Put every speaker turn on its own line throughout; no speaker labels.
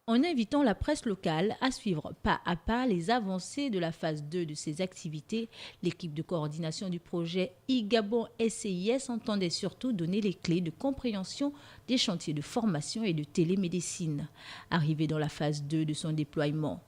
En invitant la presse locale à suivre pas à pas les avancées de la phase 2 de ces activités, l'équipe de coordination du projet e-Gabon SCIS entendait surtout donner les clés de compréhension des chantiers de formation et de télémédecine, arrivé dans la phase 2 de son déploiement.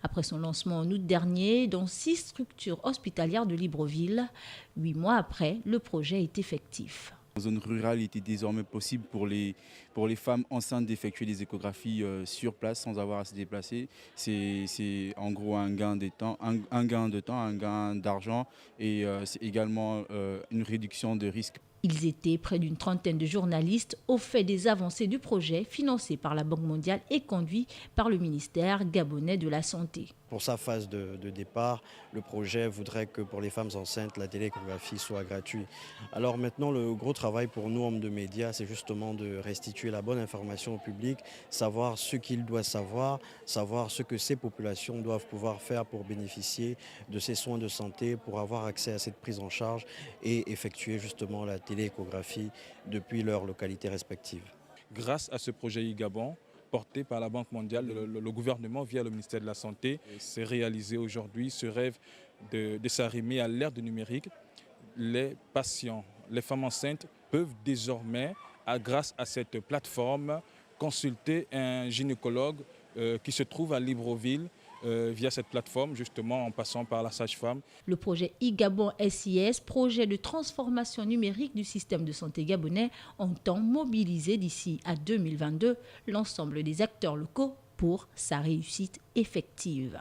Après son lancement en août dernier dans 6 structures hospitalières de Libreville, 8 mois après, le projet est effectif.
En zone rurale, il était désormais possible pour les femmes enceintes d'effectuer des échographies sur place sans avoir à se déplacer. C'est en gros un gain de temps, un gain d'argent et c'est également une réduction de risques.
Ils étaient près d'une trentaine de journalistes au fait des avancées du projet financé par la Banque mondiale et conduit par le ministère gabonais de la Santé.
Pour sa phase de départ, le projet voudrait que pour les femmes enceintes, la télééchographie soit gratuite. Alors maintenant, le gros travail pour nous, hommes de médias, c'est justement de restituer la bonne information au public, savoir ce qu'il doit savoir ce que ces populations doivent pouvoir faire pour bénéficier de ces soins de santé, pour avoir accès à cette prise en charge et effectuer justement la télééchographie depuis leur localité respective.
Grâce à ce projet e-Gabon, porté par la Banque mondiale, le gouvernement via le ministère de la Santé s'est réalisé aujourd'hui ce rêve de s'arrimer à l'ère du numérique. Les patients, les femmes enceintes peuvent désormais, grâce à cette plateforme, consulter un gynécologue qui se trouve à Libreville via cette plateforme, justement en passant par la sage-femme.
Le projet e-Gabon SIS, projet de transformation numérique du système de santé gabonais, entend mobiliser d'ici à 2022 l'ensemble des acteurs locaux pour sa réussite effective.